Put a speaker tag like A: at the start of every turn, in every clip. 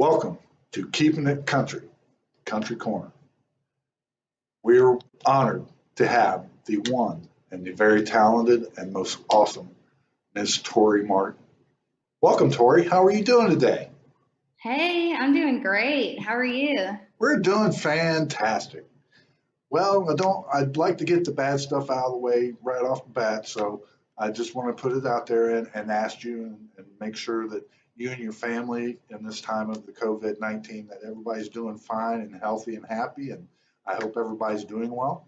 A: Welcome to Keeping It Country, Country Corner. We're honored to have the one and the very talented and most awesome Miss Tori Martin. Welcome, Tori. How are you doing today?
B: Hey, I'm doing great. How are you?
A: We're doing fantastic. Well, I'd like to get the bad stuff out of the way right off the bat, so I just want to put it out there and ask you and make sure that you and your family in this time of the COVID-19, that everybody's doing fine and healthy and happy, and I hope everybody's doing well.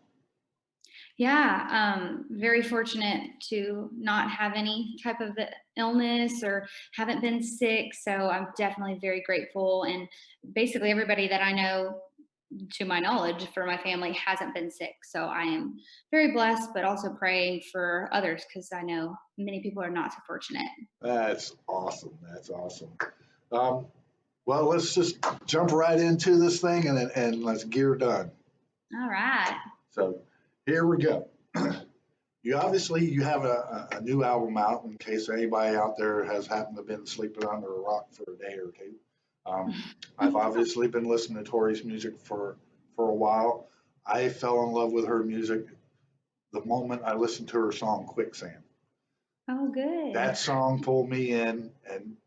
B: Yeah, very fortunate to not have any type of illness or haven't been sick. So I'm definitely very grateful. And basically, everybody that I know, to my knowledge, for my family hasn't been sick. So I am very blessed, but also praying for others because I know many people are not so fortunate.
A: That's awesome. That's awesome. Um, well, let's just jump right into this thing and let's get her done.
B: All right.
A: So here we go. You have a new album out in case anybody out there has happened to been sleeping under a rock for a day or two. I've obviously been listening to Tori's music for a while. I fell in love with her music the moment I listened to her song Quicksand.
B: Oh, good.
A: That song pulled me in, and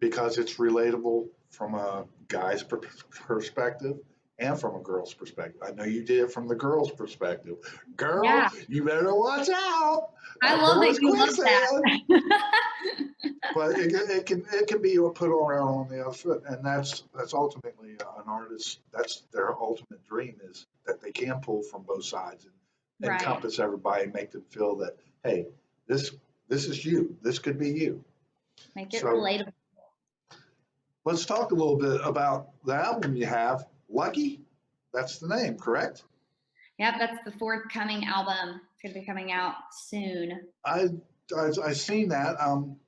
A: because it's relatable from a guy's perspective and from a girl's perspective. I know you did it from the girl's perspective. Girl,
B: Yeah,
A: you better watch out.
B: I
A: That
B: love that
A: boy's
B: you love
A: quicksand.
B: that.
A: But it can be put around on the other foot, and that's ultimately an artist. That's their ultimate dream, is that they can pull from both sides and
B: Right.
A: encompass everybody and make them feel that, hey, this is you. This could be you.
B: Make it
A: So
B: relatable.
A: let's talk a little bit about the album you have, Lucky. That's the name, correct?
B: Yep, that's the forthcoming album. It's going to be coming out soon.
A: I seen that.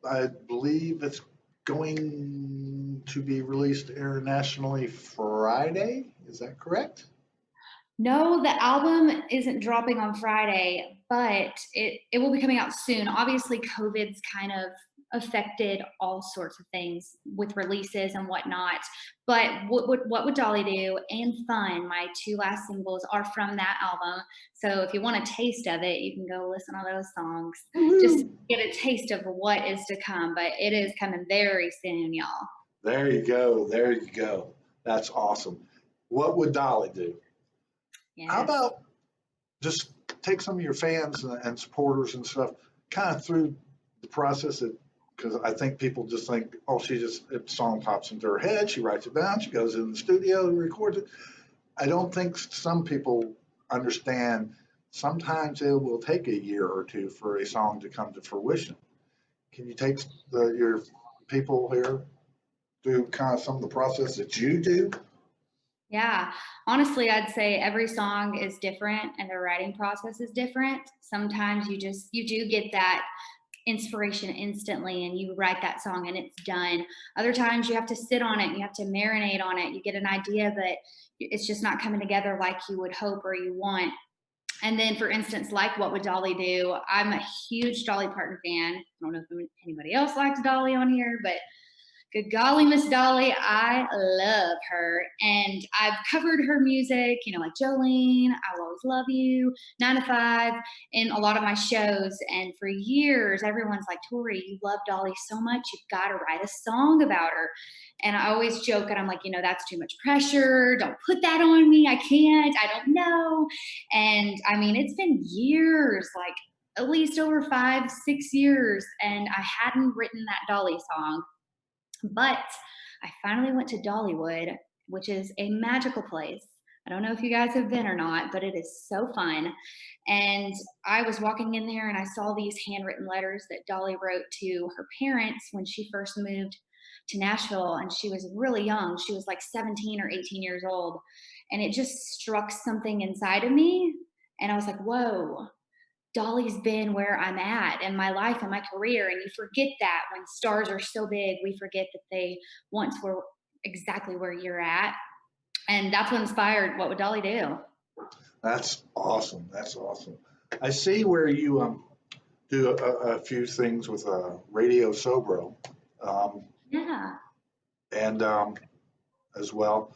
A: I believe it's going to be released internationally Friday. Is that correct?
B: No, the album isn't dropping on Friday, but it will be coming out soon. Obviously, COVID's kind of affected all sorts of things with releases and whatnot. But what would Dolly do and Fun, my two last singles, are from that album. So if you want a taste of it, you can go listen to those songs. Just
A: Woohoo!
B: get a taste of what is to come. But it is coming very soon, y'all.
A: There you go. There you go. That's awesome. What would Dolly do? How
B: Yes.
A: about just take some of your fans and supporters and stuff kind of through the process, because I think people just think, oh, if the song pops into her head, she writes it down, she goes in the studio and records it. I don't think some people understand. Sometimes it will take a year or two for a song to come to fruition. Can you take your people here through kind of some of the process that you do?
B: Yeah, honestly, I'd say every song is different and the writing process is different. Sometimes you do get that inspiration instantly and you write that song and it's done. Other times you have to sit on it and you have to marinate on it. You get an idea, but it's just not coming together like you would hope or you want. And then, for instance, like What Would Dolly Do? I'm a huge Dolly Parton fan. I don't know if anybody else likes Dolly on here, but good golly, Miss Dolly, I love her. And I've covered her music, like Jolene, I Will Always Love You, 9 to 5, in a lot of my shows. And for years, everyone's like, Tori, you love Dolly so much, you've got to write a song about her. And I always joke, and I'm like, that's too much pressure. Don't put that on me. I can't. I don't know. And I mean, it's been years, like at least over 5, 6 years, and I hadn't written that Dolly song. But I finally went to Dollywood, which is a magical place. I don't know if you guys have been or not, but it is so fun. And I was walking in there and I saw these handwritten letters that Dolly wrote to her parents when she first moved to Nashville. And she was really young. She was like 17 or 18 years old. And it just struck something inside of me. And I was like, whoa, Dolly's been where I'm at in my life and my career. And you forget that when stars are so big, we forget that they once were exactly where you're at. And that's what inspired What Would Dolly Do?
A: That's awesome. That's awesome. I see where you do a few things with Radio Sobro. Um,
B: Yeah.
A: and as well.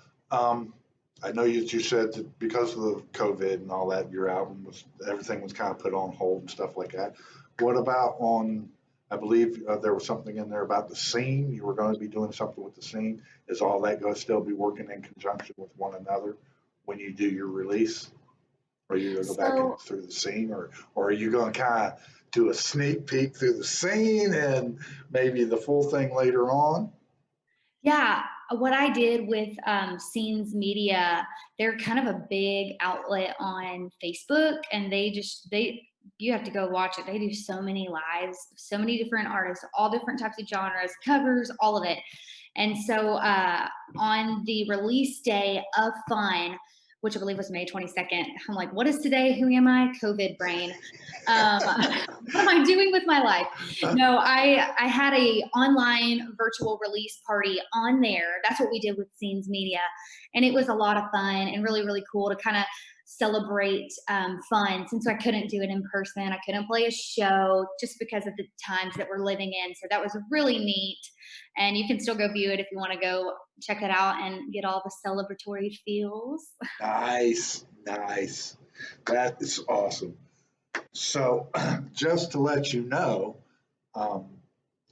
A: I know you said that because of the COVID and all that, your album was, everything was kind of put on hold and stuff like that. What about on, I believe there was something in there about the scene. You were going to be doing something with the scene. Is all that going to still be working in conjunction with one another when you do your release? Or are you going to go back in
B: So
A: through the scene, or are you going to kind of do a sneak peek through the scene and maybe the full thing later on?
B: yeah, what I did with Scenes Media, they're kind of a big outlet on Facebook, and they you have to go watch it. They do so many lives, so many different artists, all different types of genres, covers, all of it. And so on the release day of Fun, which I believe was May 22nd, I'm like, what is today? Who am I? COVID brain. What am I doing with my life? No, I had a online virtual release party on there. That's what we did with Scenes Media, and it was a lot of fun and really really cool to kind of celebrate Fun, since I couldn't do it in person. I couldn't play a show just because of the times that we're living in. So that was really neat, and you can still go view it if you want to go check it out and get all the celebratory feels.
A: Nice, nice. That is awesome. So, just to let you know, um,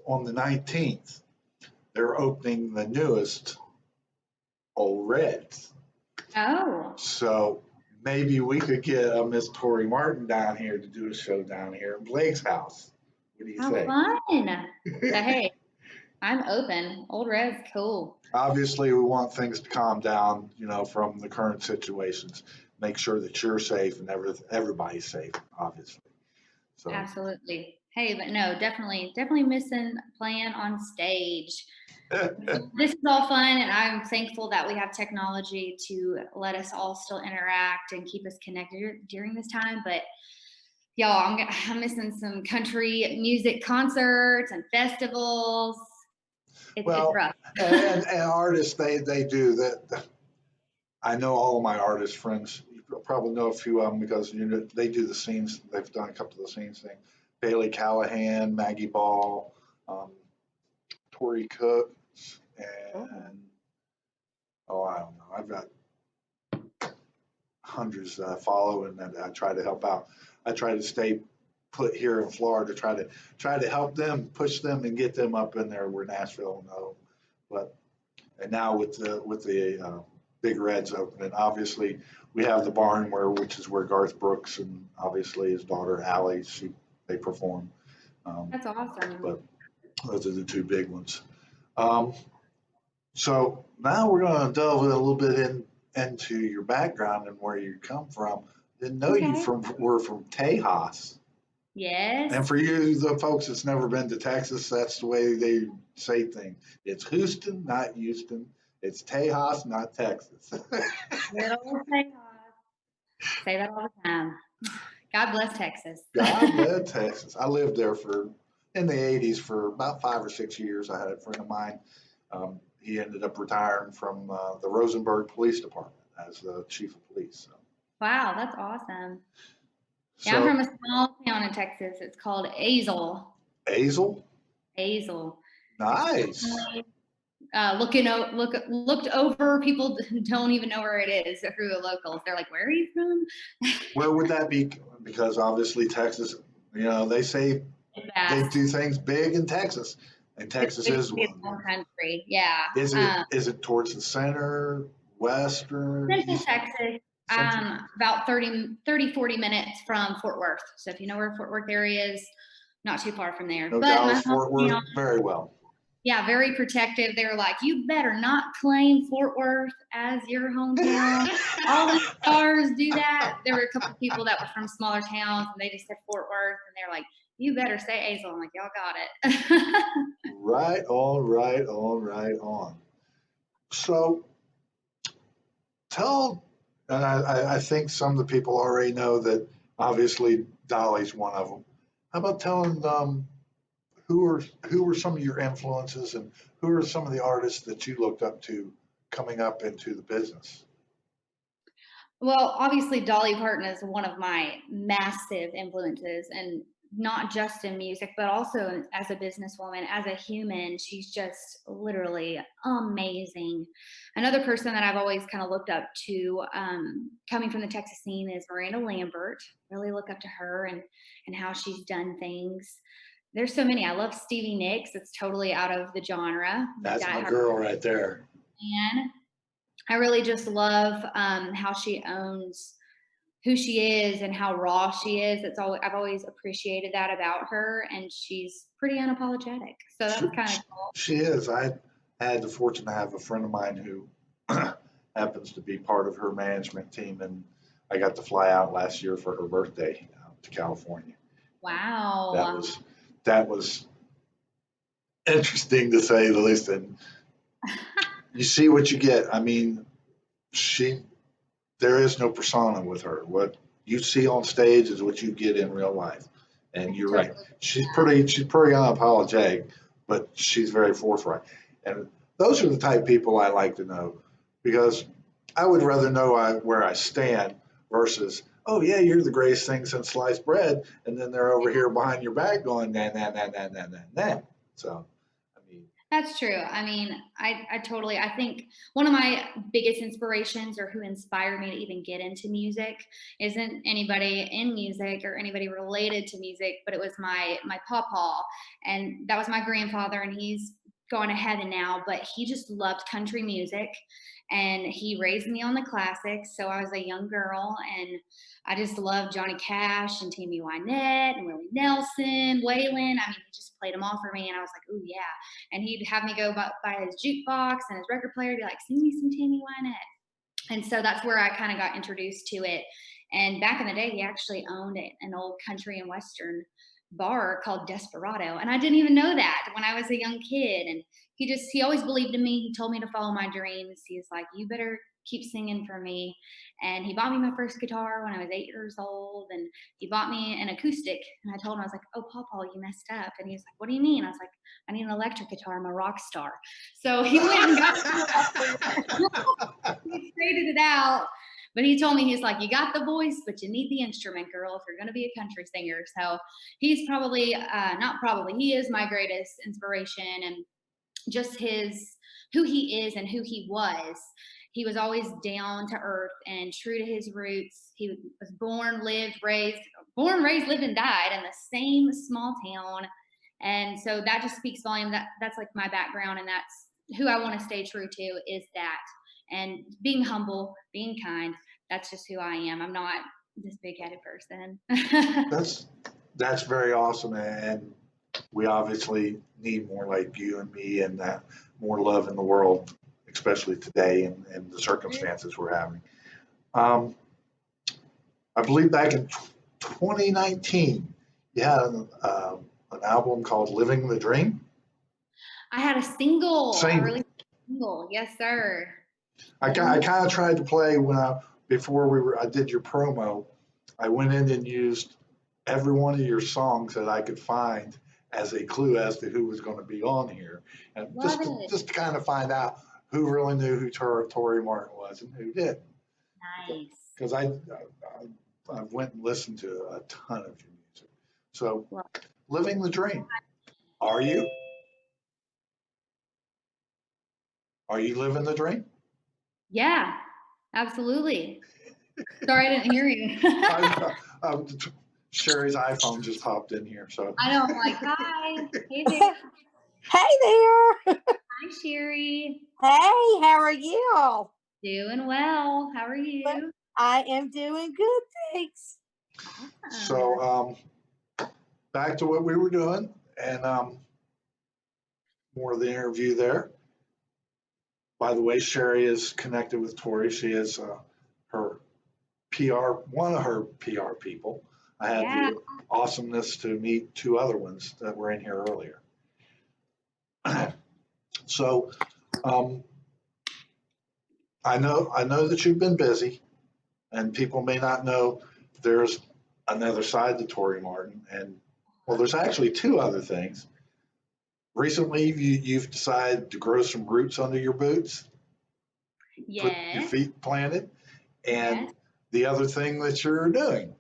A: on the 19th, they're opening the newest Old Reds.
B: Oh,
A: So maybe we could get Miss Tori Martin down here to do a show down here in Blake's house. What do you
B: how
A: say?
B: fun. Hey, I'm open. Old Red's cool.
A: Obviously, we want things to calm down, from the current situations. Make sure that you're safe and everybody's safe, obviously. So,
B: Absolutely. Hey, but no, definitely missing playing on stage. This is all fun, and I'm thankful that we have technology to let us all still interact and keep us connected during this time. But y'all, I'm missing some country music concerts and festivals. It's
A: well,
B: rough.
A: and artists, they do that. I know all of my artist friends. You probably know a few of them because they do the scenes. They've done a couple of the scenes thing. Bailey Callahan, Maggie Ball, um, Tori Cook,
B: Oh,
A: and I don't know. I've got hundreds that I follow and that I try to help out. I try to stay put here in Florida, try to help them, push them, and get them up in there where Nashville know. But and now with the Big Reds opening, obviously we have the barn which is where Garth Brooks and obviously his daughter Allie they perform.
B: that's awesome.
A: But those are the two big ones. Um, so now we're going to delve a little bit into your background and where you come from. Didn't know you
B: Okay.
A: were from Tejas. And
B: Yes.
A: for you, the folks that's never been to Texas, that's the way they say things. It's Houston, not Houston. It's Tejas, not Texas.
B: Little Texas. Say that all the time. God bless Texas.
A: God bless Texas. I lived there in the 80s for about 5 or 6 years. I had a friend of mine. He ended up retiring from the Rosenberg Police Department as the chief of police. So,
B: Wow, that's awesome. Yeah, I'm
A: so
B: from a small town in Texas. It's called Azle.
A: Azel,
B: Azle.
A: nice.
B: Extremely looked over. People don't even know where it is through the locals. They're like, "Where are you from?"
A: Where would that be? Because obviously Texas, they say
B: It's
A: they
B: vast.
A: do things big in Texas, and
B: It's
A: Texas is
B: basically its
A: one.
B: own country. Yeah.
A: Is it towards the center, western,
B: Central
A: east,
B: Texas.
A: central?
B: About 40 minutes from Fort Worth. So if you know where Fort Worth area is, not too far from there.
A: No,
B: But
A: Dallas,
B: my
A: Fort
B: hometown,
A: Worth, very well.
B: yeah, very protective. They were like, you better not claim Fort Worth as your hometown. All the stars do that. There were a couple of people that were from smaller towns and they just said Fort Worth and they're like, you better say Azle. I'm like, y'all got it.
A: Right on, right on, right on. So tell, and I think some of the people already know that obviously Dolly's one of them. How about telling who were some of your influences and who are some of the artists that you looked up to coming up into the business?
B: Well, obviously, Dolly Parton is one of my massive influences, and not just in music, but also as a businesswoman, as a human. She's just literally amazing. I Another person that I've always kind of looked up to, coming from the Texas scene, is Miranda Lambert. Really look up to her and how she's done things. There's so many. I love Stevie Nicks. It's totally out of the genre.
A: That's my girl right there.
B: And I really just love how she owns who she is and how raw she is. I've always appreciated that about her, and she's pretty unapologetic. So that's kind of cool.
A: She is. I had the fortune to have a friend of mine who happens to be part of her management team, and I got to fly out last year for her birthday to California.
B: Wow.
A: That was interesting to say the least. And you see what you get. I mean, there is no persona with her. What you see on stage is what you get in real life. And you're right. She's pretty unapologetic, but she's very forthright. And those are the type of people I like to know, because I would rather know where I stand versus, oh yeah, you're the greatest thing since sliced bread, and then they're over here behind your back going nah. So, I mean,
B: that's true. I mean, I think one of my biggest inspirations, or who inspired me to even get into music, isn't anybody in music or anybody related to music, but it was my pawpaw, and that was my grandfather, and he's gone to heaven now, but he just loved country music, and he raised me on the classics. So I was a young girl, and I just loved Johnny Cash and Tammy Wynette and Willie Nelson, Waylon. I mean, he just played them all for me, and I was like, ooh, yeah. And he'd have me go by his jukebox and his record player, be like, sing me some Tammy Wynette. And so that's where I kind of got introduced to it. And back in the day, he actually owned an old country and western bar called Desperado, and I didn't even know that when I was a young kid. And he always believed in me. He told me to follow my dreams. He's like, you better keep singing for me. And he bought me my first guitar when I was 8 years old, and he bought me an acoustic. And I told him, I was like, oh, Pawpaw, you messed up. And he was like, what do you mean? I was like, I need an electric guitar. I'm a rock star. So he went and got he traded it out. But he told me, he's like, you got the voice, but you need the instrument, girl, if you're going to be a country singer. So he's probably, not probably, he is my greatest inspiration. And just who he is and who he was. He was always down to earth and true to his roots. He was born, raised, lived, and died in the same small town. And so that just speaks volume. That's like my background, and that's who I want to stay true to, is that. And being humble, being kind, that's just who I am. I'm not this big-headed person.
A: That's very awesome, and we obviously need more like you and me, and that more love in the world, especially today and the circumstances we're having. I believe back in 2019, you had an album called "Living the Dream."
B: I had a single. I released a single. Yes, sir.
A: I kind of tried to play before I did your promo. I went in and used every one of your songs that I could find as a clue as to who was going to be on here, and just to kind of find out who really knew who Tori Martin was and who didn't.
B: Nice.
A: Because I went and listened to a ton of your music. So, living the dream. Are you? Are you living the dream?
B: Yeah, absolutely. Sorry, I didn't hear you.
A: Sherry's iPhone just popped in here, so
B: I know. I'm like, hi, hey there.
C: Hey there.
B: Hi, Sherry.
C: Hey, how are you?
B: Doing well. How are you?
C: I am doing good, thanks.
A: So, back to what we were doing, and more of the interview there. By the way, Sherry is connected with Tori. She is her PR, one of her PR people. I had the awesomeness to meet 2 other ones that were in here earlier. So, I know that you've been busy, and people may not know there's another side to Tori Martin, and well, there's actually 2 other things. Recently, you've decided to grow some roots under your boots.
B: Yes.
A: Put your feet planted, and the other thing that you're doing.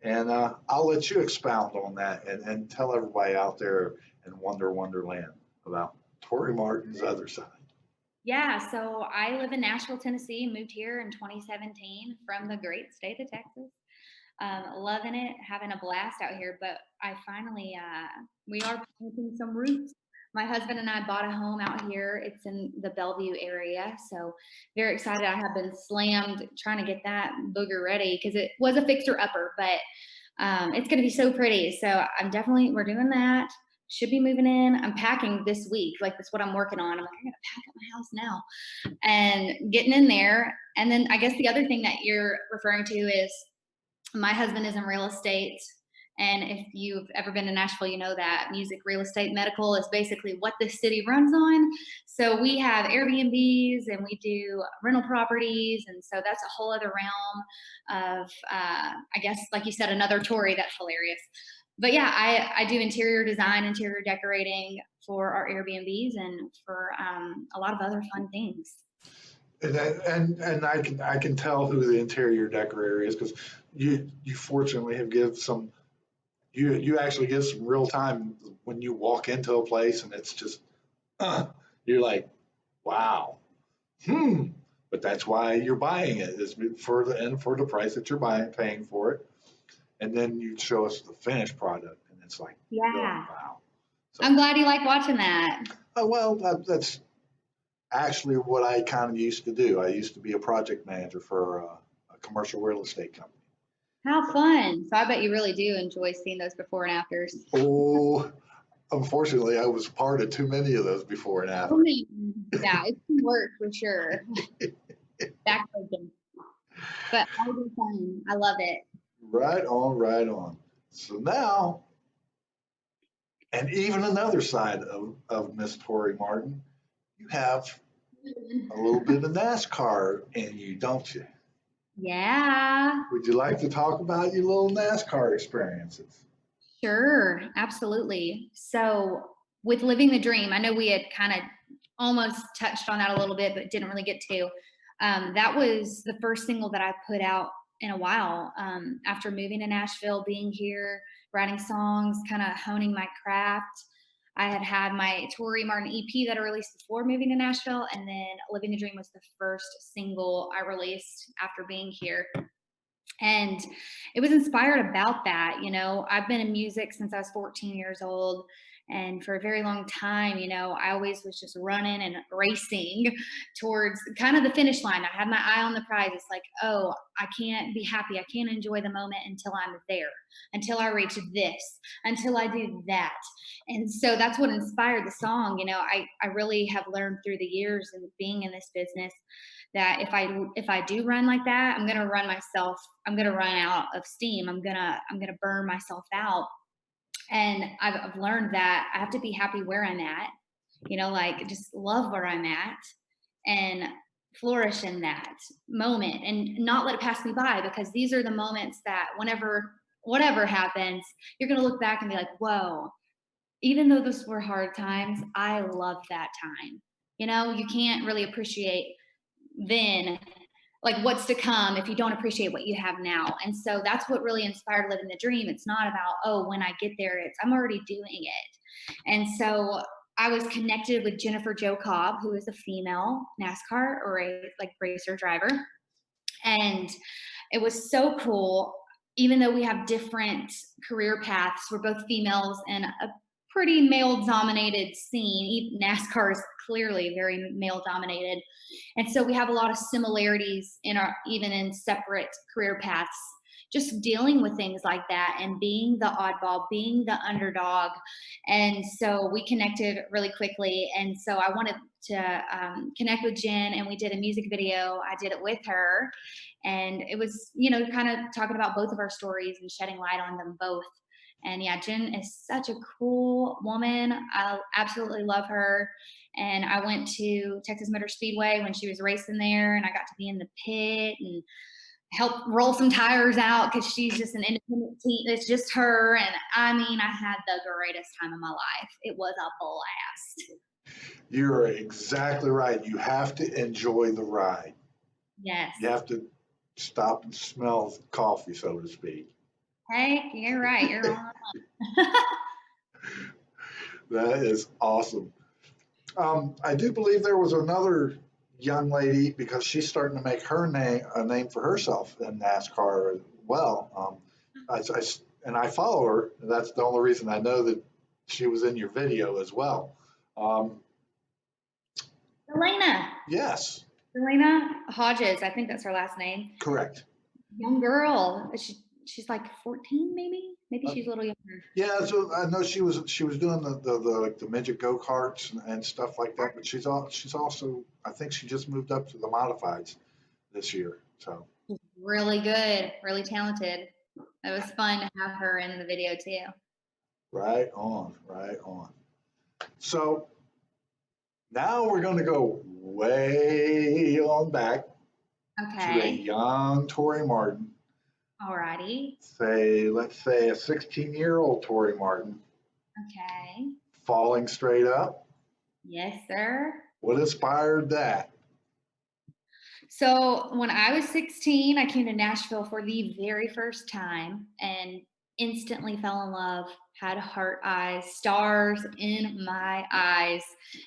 A: And I'll let you expound on that and tell everybody out there in Wonderland about Tori Martin's other side.
B: Yeah, so I live in Nashville, Tennessee, moved here in 2017 from the great state of Texas. Loving it, having a blast out here. But I finally, we are planting some roots. My husband and I bought a home out here. It's in the Bellevue area. So very excited. I have been slammed trying to get that booger ready because it was a fixer upper, but it's going to be so pretty. So we're doing that. Should be moving in. I'm packing this week. Like that's what I'm working on. I'm like, I gotta pack up my house now and getting in there. And then I guess the other thing that you're referring to is my husband is in real estate. And if you've ever been to Nashville, you know that music, real estate, medical is basically what the city runs on. So we have Airbnbs and we do rental properties. And so that's a whole other realm of, I guess, like you said, another Tori. That's hilarious. But yeah, I do interior design, interior decorating for our Airbnbs and for a lot of other fun things.
A: And I can tell who the interior decorator is because you fortunately have give some you actually give some real time when you walk into a place and it's just you're like, wow, but that's why you're buying it is for the price that you're paying for it, and then you show us the finished product and it's like,
B: Yeah,
A: wow. So,
B: I'm glad you like watching that.
A: well, that's actually what I kind of used to do. I used to be a project manager for a commercial real estate company.
B: How fun. So I bet you really do enjoy seeing those before and afters.
A: Oh, unfortunately, I was part of too many of those before and after.
B: Yeah, it's some work for sure. Backbreaking. But all the fun. I love it.
A: Right on, right on. So now, and even another side of Miss Tori Martin, you have a little bit of NASCAR in you, don't you?
B: Yeah,
A: Would you like to talk about your little NASCAR experiences?
B: sure. Absolutely. So with Living the Dream, I know we had kind of almost touched on that a little bit, but didn't really get to. That was the first single that I put out in a while after moving to Nashville, being here, writing songs, kind of honing my craft. I had my Tori Martin EP that I released before moving to Nashville, and then Living the Dream was the first single I released after being here. And it was inspired about that. I've been in music since I was 14 years old. And for a very long time, I always was just running and racing towards kind of the finish line. I had my eye on the prize. It's like, oh, I can't be happy. I can't enjoy the moment until I'm there, until I reach this, until I do that. And so that's what inspired the song. I really have learned through the years and being in this business that if I do run like that, I'm gonna run myself. I'm gonna run out of steam. I'm gonna burn myself out. And I've learned that I have to be happy where I'm at. Like just love where I'm at and flourish in that moment and not let it pass me by, because these are the moments that whatever happens, you're gonna look back and be like, whoa, even though those were hard times, I love that time. You can't really appreciate then like what's to come if you don't appreciate what you have now. And so that's what really inspired Living the Dream. It's not about, oh, when I get there, it's I'm already doing it. And so I was connected with Jennifer Jo Cobb, who is a female NASCAR or a like racer driver. And it was so cool. Even though we have different career paths, we're both females in a pretty male dominated scene. NASCAR is clearly very male dominated. And so we have a lot of similarities even in separate career paths, just dealing with things like that and being the oddball, being the underdog. And so we connected really quickly. And so I wanted to connect with Jen, and we did a music video. I did it with her. And it was, kind of talking about both of our stories and shedding light on them both. And yeah, Jen is such a cool woman. I absolutely love her. And I went to Texas Motor Speedway when she was racing there, and I got to be in the pit and help roll some tires out because she's just an independent team. It's just her. And I mean, I had the greatest time of my life. It was a blast.
A: You're exactly right. You have to enjoy the ride.
B: Yes.
A: You have to stop and smell coffee, so to speak.
B: Hey, you're right. You're on.
A: That is awesome. I do believe there was another young lady because she's starting to make her name a name for herself in NASCAR as well. And I follow her. That's the only reason I know that she was in your video as well.
B: Elena.
A: Yes,
B: Elena Hodges, I think that's her last name.
A: correct.
B: Young girl. She's like 14, maybe. Maybe she's a little younger.
A: Yeah, so I know she was doing the midget go karts and stuff like that. But she's also, I think she just moved up to the modifieds this year. So
B: Really good, really talented. It was fun to have her in the video too.
A: right on, right on. So now we're going to go way on back to a
B: Okay.
A: young Tori Martin.
B: Alrighty.
A: Let's say a 16-year-old Tori Martin
B: Okay.
A: falling straight up.
B: Yes, sir.
A: What inspired that?
B: So when I was 16, I came to Nashville for the very first time and instantly fell in love, had heart eyes, stars in my eyes.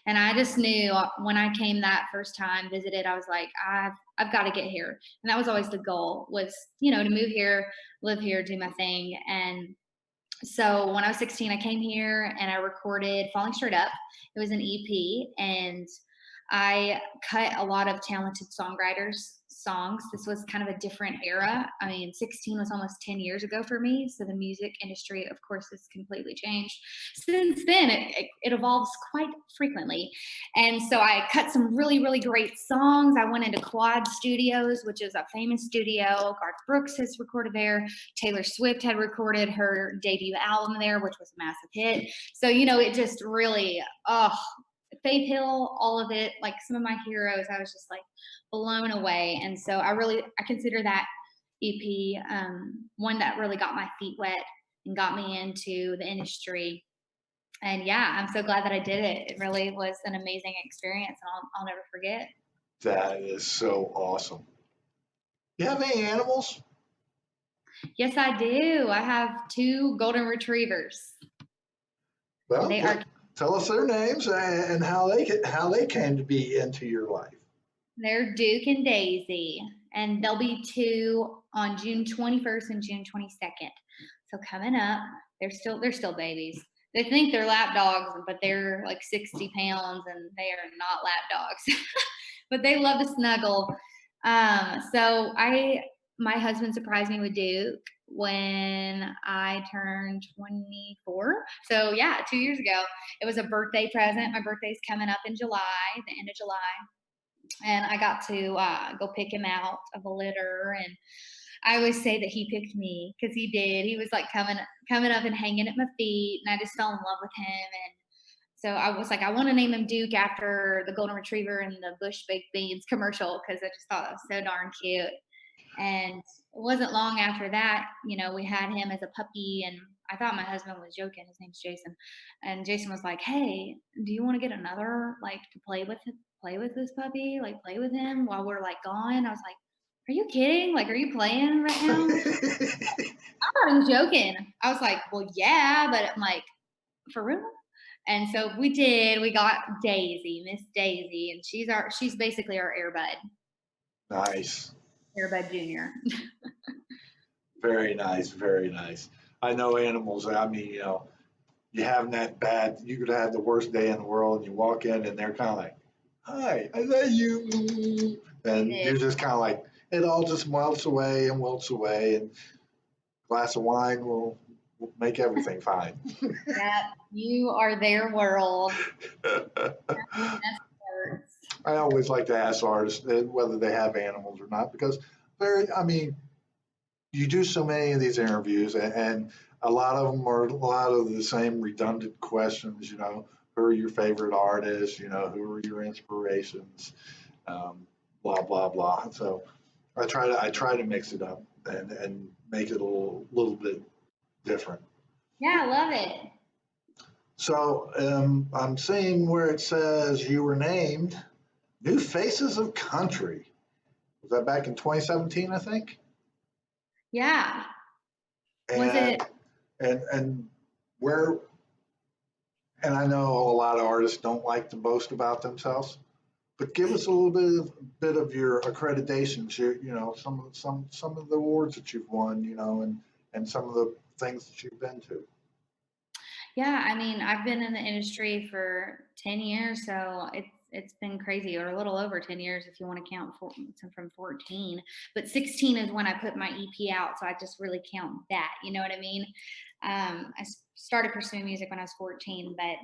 B: And I just knew when I came that first time, visited, I was like, I've got to get here. And that was always the goal was, to move here, live here, do my thing. And so when I was 16, I came here and I recorded Falling Straight Up. It was an EP, and I cut a lot of talented songwriters' songs. This was kind of a different era. I mean, 16 was almost 10 years ago for me. So the music industry, of course, has completely changed. Since then, it evolves quite frequently. And so I cut some really, really great songs. I went into Quad Studios, which is a famous studio. Garth Brooks has recorded there. Taylor Swift had recorded her debut album there, which was a massive hit. So, it just really, Faith Hill, all of it, like some of my heroes, I was just like blown away. And so I consider that EP one that really got my feet wet and got me into the industry. And yeah, I'm so glad that I did it. It really was an amazing experience, and I'll never forget.
A: That is so awesome. You have any animals?
B: Yes, I do. I have 2 golden retrievers.
A: Well,
B: They are
A: tell us their names and how they came to be into your life.
B: They're Duke and Daisy, and they'll be 2 on June 21st and June 22nd. So coming up, they're still babies. They think they're lap dogs, but they're like 60 pounds, and they are not lap dogs. But they love to snuggle. So my husband surprised me with Duke when I turned 24. So yeah, 2 years ago. It was a birthday present. My birthday's coming up in July, the end of July. And I got to go pick him out of a litter. And I always say that he picked me because he did. He was like coming up and hanging at my feet, and I just fell in love with him. And so I was like, I want to name him Duke after the Golden Retriever and the Bush Baked Beans commercial because I just thought it was so darn cute. And it wasn't long after that, we had him as a puppy, and I thought my husband was joking. His name's Jason. And Jason was like, hey, do you want to get another, like, to play with this puppy, like play with him while we're like gone? I was like, are you kidding? Like, are you playing right now? I thought he was joking. I was like, well, yeah, but I'm like, for real? And so we did. We got Daisy, Miss Daisy, and she's basically our Airbud.
A: Nice.
B: Airbud Junior.
A: Very nice, very nice. I know animals. I mean, you have that bad. You could have the worst day in the world, and you walk in, and they're kind of like, "Hi, I love you," and you're just kind of like, it all just melts away and wilts away, and a glass of wine will make everything fine.
B: Yeah, you are their world.
A: I always like to ask artists whether they have animals or not because you do so many of these interviews and a lot of them are a lot of the same redundant questions, who are your favorite artists, who are your inspirations, blah, blah, blah. So I try to mix it up and make it a little bit different.
B: Yeah, I love it.
A: So I'm seeing where it says you were named New Faces of Country. Was that back in 2017, I think?
B: Yeah.
A: And,
B: Was it?
A: And where and I know a lot of artists don't like to boast about themselves, but give us a little bit of your accreditations, some of the awards that you've won, and some of the things that you've been to.
B: Yeah, I mean, I've been in the industry for 10 years, so it's been crazy, or a little over 10 years if you want to count from 14. But 16 is when I put my EP out, so I just really count that. You know what I mean? I started pursuing music when I was 14, but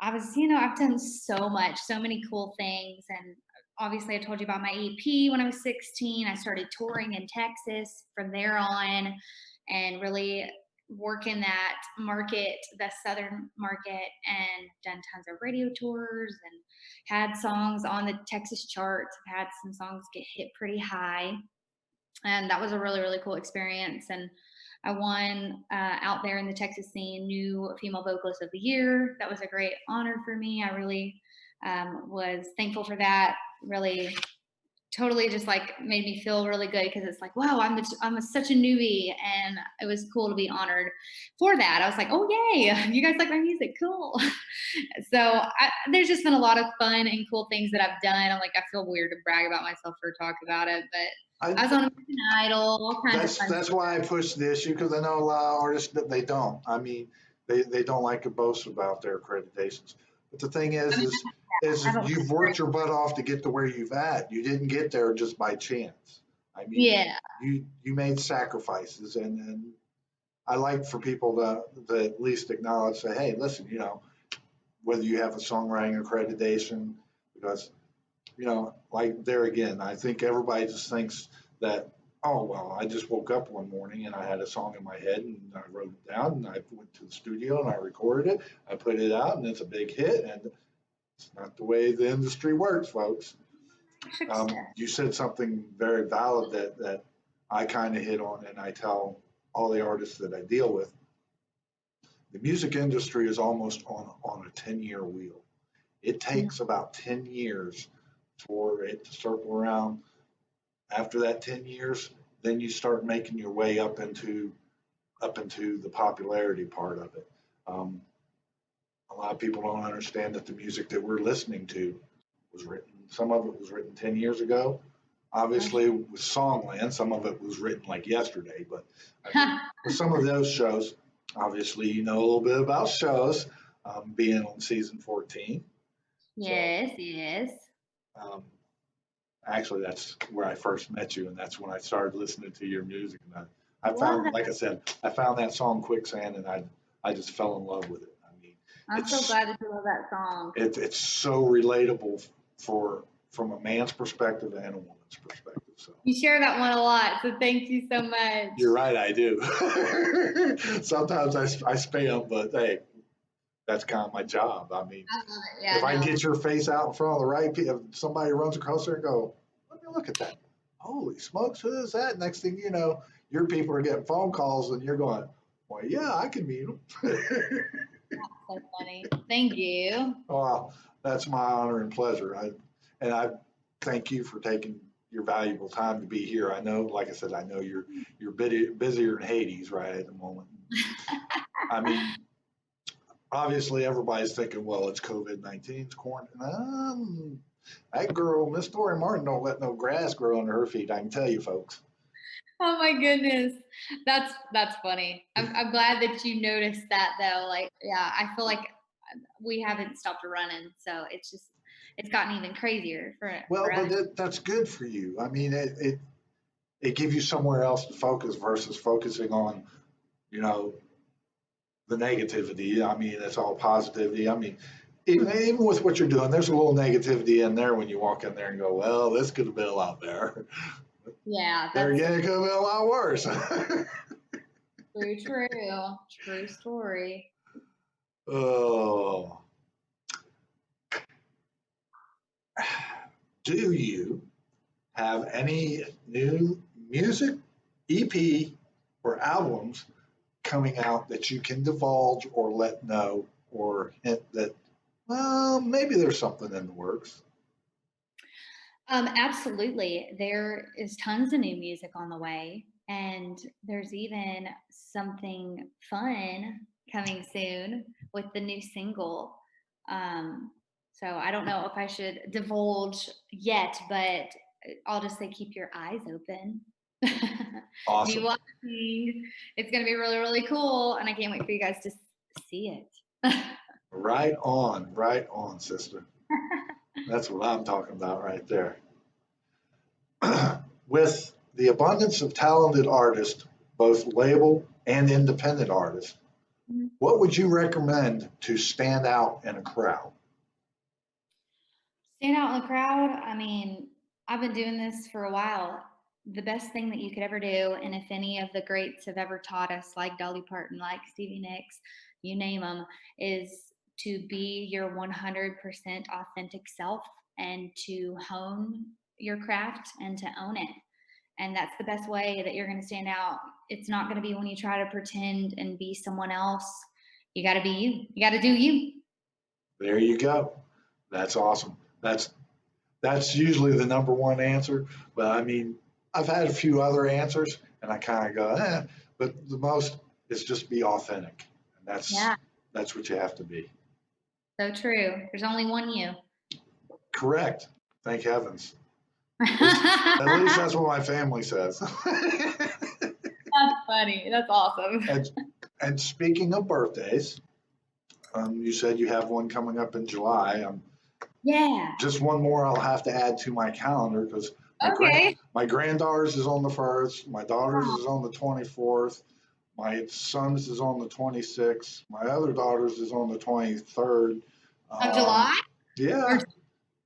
B: I've done so much, so many cool things. And obviously, I told you about my EP when I was 16. I started touring in Texas from there on and really working that market, the Southern market, and done tons of radio tours and had songs on the Texas charts. I've had some songs get hit pretty high. And that was a really, really cool experience. And I won out there in the Texas scene New Female Vocalist of the Year. That was a great honor for me. I really was thankful for that. Really, totally just like made me feel really good because it's like, wow, I'm such a newbie, and it was cool to be honored for that. I was like, oh yay, you guys like my music, cool. So there's just been a lot of fun and cool things that I've done. I'm like, I feel weird to brag about myself or talk about it, but I was on American Idol, all kinds of fun
A: That's
B: stuff.
A: why I push the issue, because I know a lot of artists that they don't. I mean, they don't like to boast about their accreditations. But the thing is
B: I don't
A: you've worked your butt off to get to where you've at. You didn't get there just by chance. I mean,
B: Yeah.
A: you made sacrifices, and I like for people to at least acknowledge, say, hey, listen, whether you have a songwriting accreditation, because like there again, I think everybody just thinks that, oh, well, I just woke up one morning and I had a song in my head and I wrote it down and I went to the studio and I recorded it. I put it out and it's a big hit. And it's not the way the industry works, folks. You said something very valid that I kind of hit on, and I tell all the artists that I deal with. The music industry is almost on a 10-year wheel. It takes about 10 years for it to circle around. After that 10 years, then you start making your way up into the popularity part of it. A lot of people don't understand that the music that we're listening to was written. Some of it was written 10 years ago. Obviously, with Songland, some of it was written like yesterday. But I mean, with some of those shows, obviously, you know a little bit about shows, being on season 14.
B: Yes, yes.
A: Actually, that's where I first met you, and that's when I started listening to your music. And I
B: Love
A: found,
B: that.
A: like I said, I found that song Quicksand, and I just fell in love with it. I mean,
B: I'm so glad that you love that song.
A: it's so relatable from a man's perspective and a woman's perspective. So
B: You share that one a lot, so thank you so much.
A: you're right, I do. Sometimes I spam, but hey, that's kind of my job. I mean,
B: I love it. Yeah,
A: if I
B: no.
A: get your face out in front of the right people, if somebody runs across there and go, let me look at that. Holy smokes, who is that? Next thing you know, your people are getting phone calls and you're going, well, yeah, I can meet them.
B: That's so funny. Thank you.
A: Well, that's my honor and pleasure. I thank you for taking your valuable time to be here. I know, like I said, I know you're busier than Hades right at the moment. I mean, obviously everybody's thinking, well, it's COVID-19, it's quarantine. That girl, Miss Tori Martin, don't let no grass grow under her feet. I can tell you, folks.
B: Oh my goodness. That's funny. I'm glad that you noticed that though. Like, yeah, I feel like we haven't stopped running. So it's gotten even crazier
A: Well,
B: for us.
A: but that's good for you. I mean, it gives you somewhere else to focus versus focusing on, the negativity. I mean, it's all positivity. I mean, even with what you're doing, there's a little negativity in there when you walk in there and go, well, this could have been a lot better.
B: Yeah,
A: There
B: that's
A: again, it could have been a lot worse.
B: true story.
A: Oh, do you have any new music, EP, or albums coming out that you can divulge or let know or hint that, well, maybe there's something in the works?
B: Absolutely. There is tons of new music on the way, and there's even something fun coming soon with the new single. So I don't know if I should divulge yet, but I'll just say keep your eyes open.
A: Awesome.
B: Be watching. It's going to be really, really cool. And I can't wait for you guys to see it.
A: Right on, sister. That's what I'm talking about right there. With the abundance of talented artists, both label and independent artists, what would you recommend to stand out in a crowd?
B: Stand out in the crowd. I mean, I've been doing this for a while. The best thing that you could ever do, and if any of the greats have ever taught us, like Dolly Parton, like Stevie Nicks, you name them, is to be your 100% authentic self and to hone your craft and to own it. And that's the best way that you're going to stand out. It's not going to be when you try to pretend and be someone else. You got to be you. You got to do you.
A: There you go. That's awesome. That's usually the number one answer. But I mean, I've had a few other answers, and I kind of go, but the most is just be authentic, and that's what you have to be.
B: So true. There's only one you.
A: Correct. Thank heavens. At least that's what my family says.
B: That's funny. That's awesome.
A: And speaking of birthdays, you said you have one coming up in July.
B: Yeah.
A: Just one more I'll have to add to my calendar because my granddaughter's is on the 1st, my daughter's is on the 24th, my son's is on the 26th, my other daughter's is on the 23rd.
B: Of July?
A: Yeah.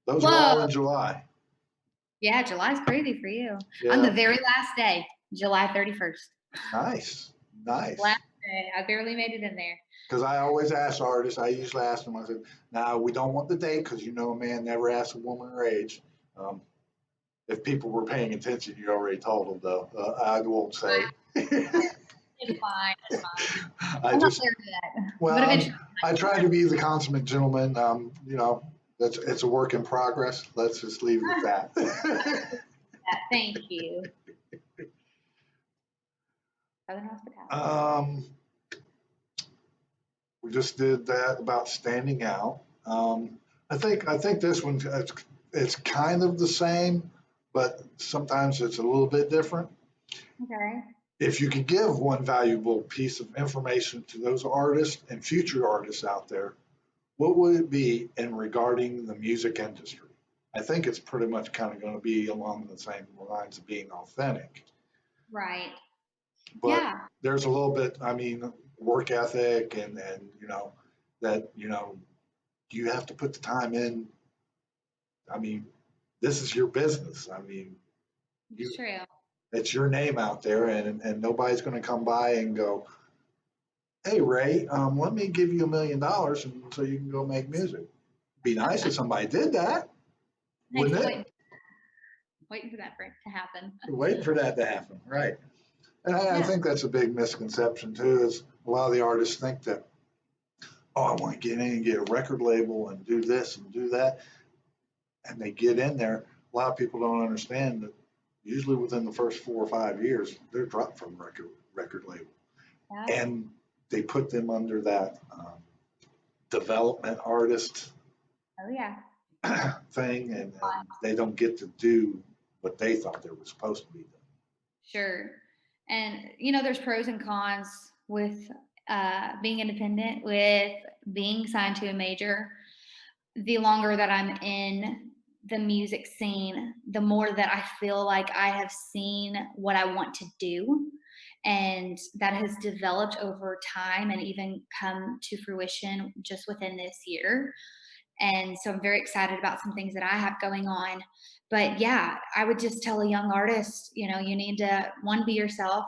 A: Those are all in July.
B: Yeah, July's crazy for you.
A: Yeah.
B: On the very last day, July 31st.
A: Nice.
B: Last day. I barely made it in there.
A: Because I always ask artists, I usually ask them, I said, now we don't want the date because you know a man never asks a woman her age. If people were paying attention, you already told them though. I won't say.
B: It's fine. It's fine.
A: I just,
B: there yet.
A: well, I try to be the consummate gentleman. You know, it's a work in progress. Let's just leave it at that.
B: Thank you. Southern hospitality.
A: We just did that about standing out. I think this one it's kind of the same, but sometimes it's a little bit different.
B: Okay.
A: If you could give one valuable piece of information to those artists and future artists out there, what would it be in regarding the music industry? I think it's pretty much kind of going to be along the same lines of being authentic.
B: Right.
A: But there's a little bit, I mean, work ethic and you know, that, you know, you have to put the time in. I mean, this is your business. I mean,
B: It's true.
A: It's your name out there, and nobody's going to come by and go, hey, Ray, let me give you $1 million and so you can go make music. Be nice if somebody did that, wouldn't it?
B: Waiting for that to happen.
A: Waiting for that to happen, right. And I think that's a big misconception too, is a lot of the artists think that, oh, I want to get in and get a record label and do this and do that. And they get in there. A lot of people don't understand that usually within the first 4 or 5 years, they're dropped from record label. Yeah. And they put them under that development artist thing, and they don't get to do what they thought they were supposed to be doing.
B: Sure. And, you know, there's pros and cons with being independent, with being signed to a major. The longer that I'm in the music scene, the more that I feel like I have seen what I want to do. And that has developed over time and even come to fruition just within this year. And so I'm very excited about some things that I have going on. But yeah, I would just tell a young artist, you know, you need to, one, be yourself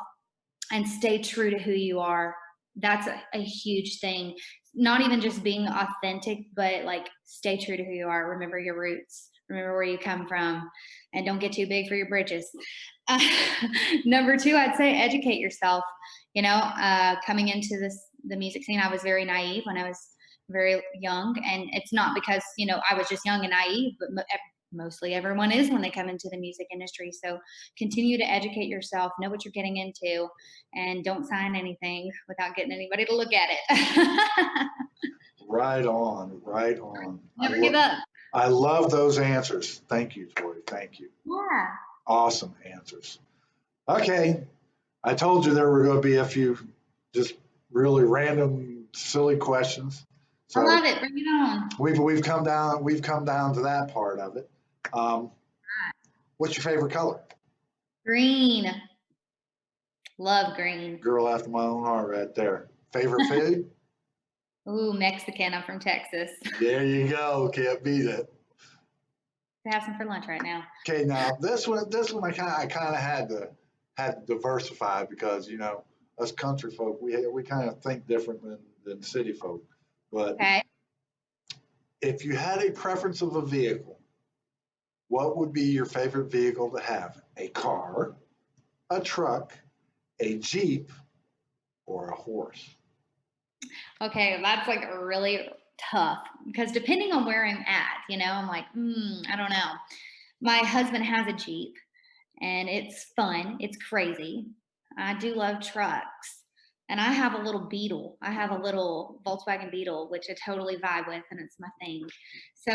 B: and stay true to who you are. That's a huge thing. Not even just being authentic, but like stay true to who you are. Remember your roots. Remember where you come from, and don't get too big for your britches. Number 2, I'd say educate yourself. You know, coming into the music scene, I was very naive when I was very young, and it's not because, you know, I was just young and naive, but mostly everyone is when they come into the music industry. So continue to educate yourself, know what you're getting into, and don't sign anything without getting anybody to look at it.
A: Right on, right on.
B: Never give up.
A: I love those answers. Thank you, Tori. Thank you.
B: Yeah.
A: Awesome answers. Okay, I told you there were going to be a few just really random, silly questions.
B: I
A: So
B: love it. Bring it on.
A: we've come down to that part of it. What's your favorite color?
B: Green. Love green.
A: Girl after my own heart, right there. Favorite food?
B: Ooh, Mexican. I'm from Texas.
A: There you go. Can't beat it.
B: I have some for lunch right now.
A: Okay, now this one I kind of had to diversify because us country folk we kind of think different than city folk. But
B: Okay.
A: if you had a preference of a vehicle, what would be your favorite vehicle to have? A car, a truck, a Jeep, or a horse?
B: Okay, that's like really tough because depending on where I'm at, I'm like, I don't know. My husband has a Jeep and it's fun. It's crazy. I do love trucks. And I have a little Beetle. I have a little Volkswagen Beetle, which I totally vibe with, and it's my thing. So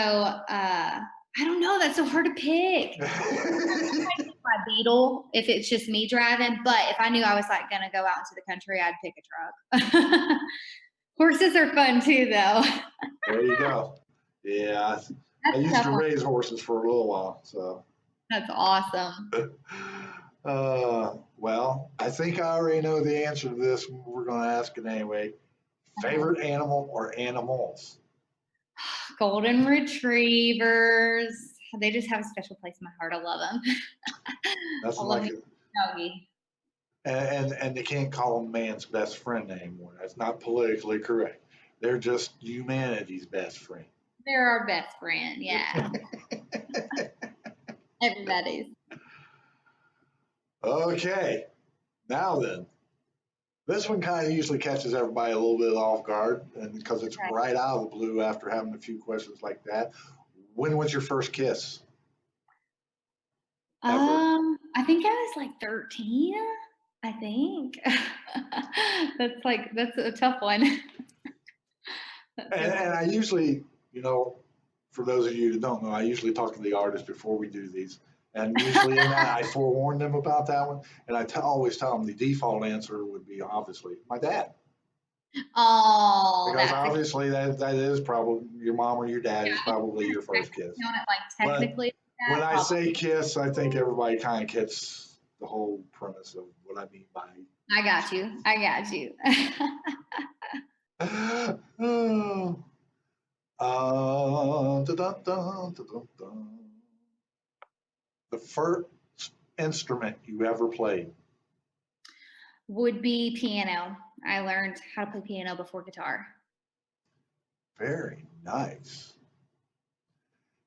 B: I don't know. That's so hard to pick. My Beetle if it's just me driving, but if I knew I was like gonna go out into the country, I'd pick a truck. Horses are fun too, though.
A: There you go. Yeah, I used to raise horses for a little while, so.
B: That's awesome.
A: Well, I think I already know the answer to this. We're going to ask it anyway. Favorite animal or animals?
B: Golden retrievers. They just have a special place in my heart. I love them.
A: That's
B: I love
A: like
B: doggy.
A: and they can't call them man's best friend anymore. That's not politically correct. They're just humanity's best friend.
B: They're our best friend. Yeah. Everybody's.
A: Okay. Now then, this one kind of usually catches everybody a little bit off guard, and because it's right out of the blue after having a few questions like that. When was your first kiss?
B: I think I was like 13. I think. That's a tough one.
A: And I usually, for those of you that don't know, I usually talk to the artist before we do these. And usually in that, I forewarn them about that one. And I always tell them the default answer would be obviously my dad.
B: Oh,
A: because obviously that is probably your mom or your dad is probably your first kiss.
B: Like technically.
A: When I say kiss, I think everybody kind of gets the whole premise of what I mean by.
B: I got you.
A: The first instrument you ever played?
B: Would be piano. I learned how to play piano before guitar.
A: Very nice.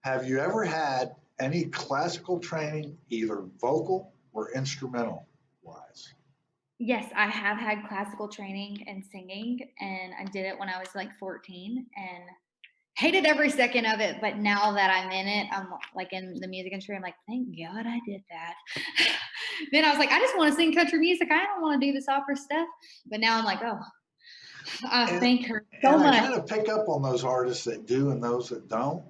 A: Have you ever had any classical training, either vocal or instrumental wise?
B: Yes, I have had classical training and singing, and I did it when I was like 14 and hated every second of it. But now that I'm in it, I'm like in the music industry, I'm like, thank God I did that. Then I was like, I just want to sing country music. I don't want to do this opera stuff. But now I'm like, oh, I thank her so much.
A: I kind of pick up on those artists that do and those that don't.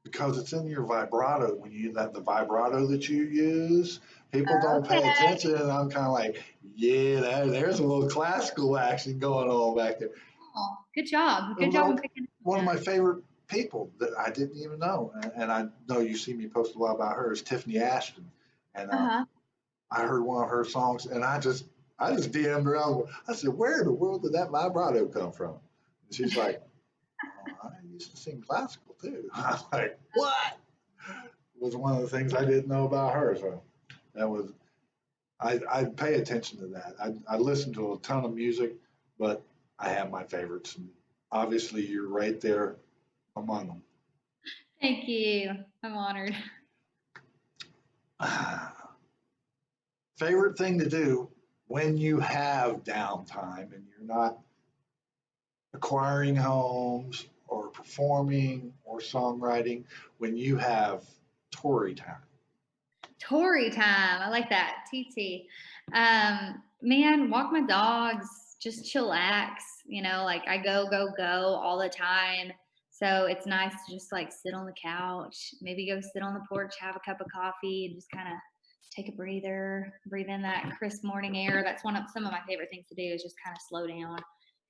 A: Because it's in your vibrato. When the vibrato that you use, people don't pay attention, and I'm kind of like, yeah, there's a little classical action going on back there.
B: Oh, good job. Good job.
A: One of my favorite people that I didn't even know, and I know you see me post a lot about her, is Tiffany Ashton. And I heard one of her songs, and I just DM'd her out. I said, where in the world did that vibrato come from? And she's like, I used to sing classical too. I was like, what? It was one of the things I didn't know about her. So that was, I pay attention to that. I listen to a ton of music, but I have my favorites. And obviously, you're right there among them.
B: Thank you. I'm honored.
A: Favorite thing to do when you have downtime and you're not acquiring homes or performing or songwriting, when you have Tori time?
B: Tori time. I like that. TT. Man, walk my dogs, just chillax, like I go all the time. So it's nice to just like sit on the couch, maybe go sit on the porch, have a cup of coffee, and just kind of take a breather, breathe in that crisp morning air. That's some of my favorite things to do, is just kind of slow down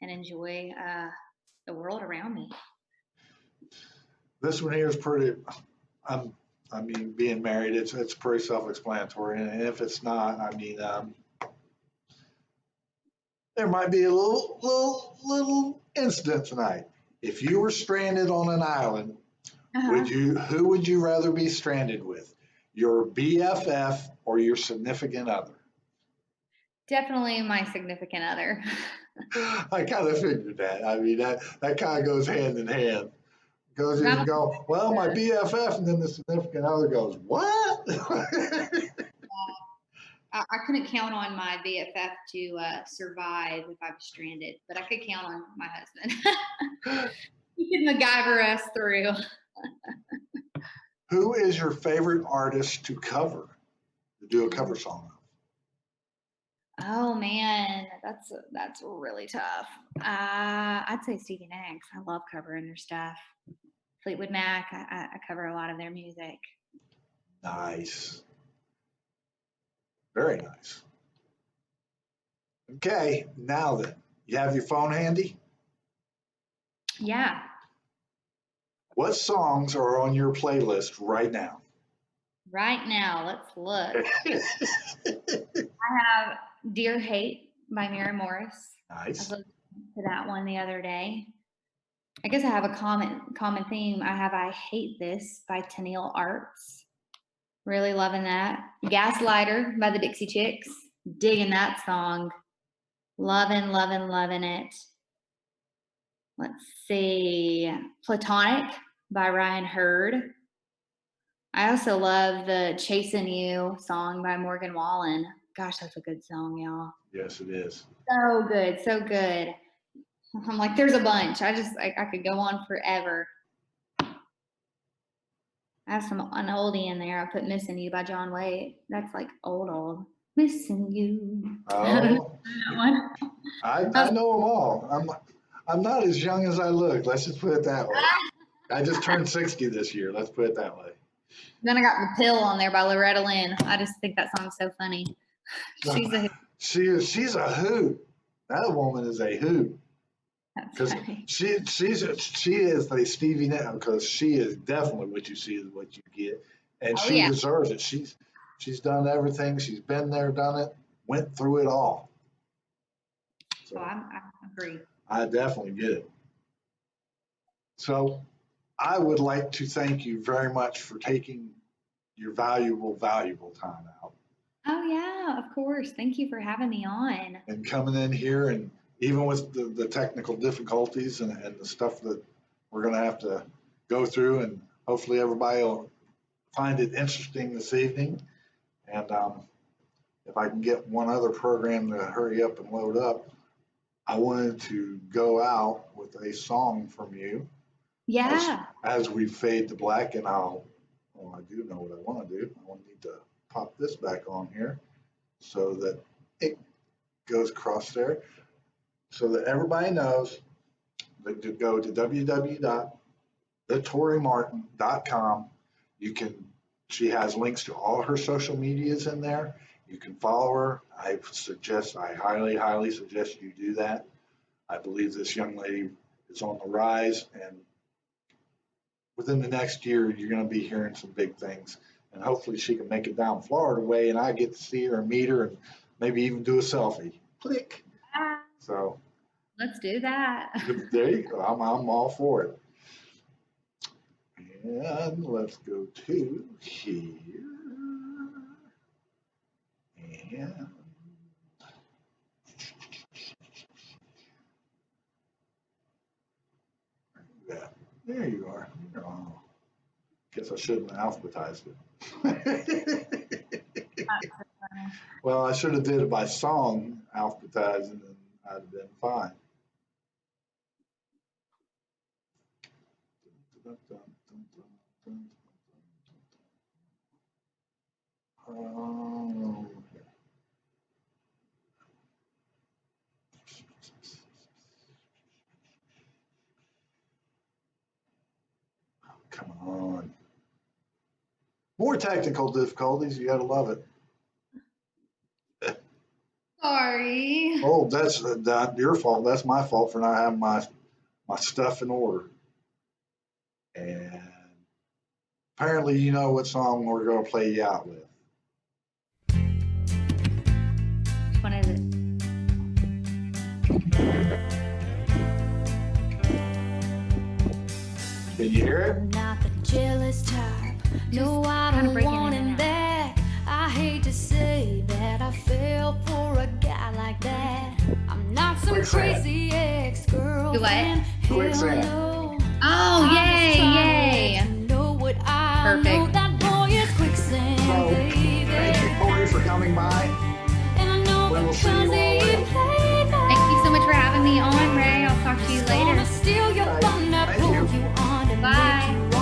B: and enjoy the world around me.
A: This one here is pretty, being married, it's pretty self-explanatory. And if it's not, there might be a little incident tonight. If you were stranded on an island, who would you rather be stranded with? Your BFF or your significant other?
B: Definitely my significant other.
A: I kind of figured that. That kind of goes hand in hand. Goes, you go, well, my BFF, and then the significant other goes, what?
B: I couldn't count on my BFF to survive if I was stranded, but I could count on my husband. He could MacGyver us through.
A: Who is your favorite artist to do a cover song of?
B: Oh man, that's really tough. I'd say Stevie Nicks. I love covering their stuff. Fleetwood Mac. I cover a lot of their music.
A: Nice. Very nice. Okay, now then, you have your phone handy?
B: Yeah.
A: What songs are on your playlist right now?
B: Right now, let's look. I have Dear Hate by Mary Morris.
A: Nice.
B: I listened to that one the other day. I guess I have a common theme. I have I Hate This by Tennille Arts. Really loving that. Gaslighter by the Dixie Chicks. Digging that song. Loving it. Let's see. Platonic by Ryan Hurd. I also love the Chasing You song by Morgan Wallen. Gosh, that's a good song, y'all.
A: Yes, it is.
B: So good, so good. I'm like, there's a bunch. I could go on forever. I have an oldie in there. I put Missing You by John Waite. That's like old. Missing You.
A: Oh,
B: That one.
A: I know them all. I'm not as young as I look. Let's just put it that way. I just turned 60 this year. Let's put it that way.
B: Then I got The Pill on there by Loretta Lynn. I just think that song's so funny. She's a
A: She's a hoot. That woman is a hoot.
B: That's funny.
A: She is the Stevie Nicks, because she is definitely what you see is what you get, and she deserves it. She's done everything. She's been there, done it, went through it all. So
B: I agree.
A: I definitely get it. So I would like to thank you very much for taking your valuable time out.
B: Oh yeah, of course. Thank you for having me on.
A: And coming in here, and even with the technical difficulties and the stuff that we're going to have to go through, and hopefully everybody will find it interesting this evening. And if I can get one other program to hurry up and load up, I wanted to go out with a song from you.
B: Yeah.
A: As we fade to black, and I do know what I want to do. I want to need to pop this back on here so that it goes across there, so that everybody knows that to go to www.thetorimartin.com. She has links to all her social medias in there. You can follow her. I highly suggest you do that. I believe this young lady is on the rise, and within the next year, you're going to be hearing some big things. And hopefully she can make it down Florida way, and I get to see her and meet her and maybe even do a selfie. Click. So
B: let's do that.
A: There you go. I'm all for it. And let's go to here. And there you are. Oh, guess I shouldn't have alphabetized it. Well, I should have did it by song, alphabetizing, and I'd have been fine. More technical difficulties. You gotta love it.
B: Sorry.
A: Oh, that's not your fault. That's my fault for not having my stuff in order. And apparently, you know what song we're gonna play you out with.
B: Which one is it?
A: Can you hear it?
D: I'm not the jealous type. No, I
B: kinda
D: don't
B: breaking
D: want
B: in and
D: him
B: out.
D: back. I hate to say that I fell for a guy like that. I'm not some
A: Quicksand.
D: crazy ex-girlfriend.
B: Do what?
A: Quicksand.
D: Hell no.
B: Oh,
D: I'm
B: yay,
D: just trying to
B: yay.
D: let you know what I
B: Perfect.
D: know. That boy is quicksand,
A: So,
D: baby.
A: thank you, Tori, for coming by.
D: And I know
A: We will see you
D: because
A: all
D: he
A: later.
D: played that.
B: Thank you so much for having me on, Ray. I'll talk to you later.
D: Gonna steal your
A: Bye.
D: thunder,
A: Thank
D: pull
A: you.
D: you under,
B: Bye.
D: make you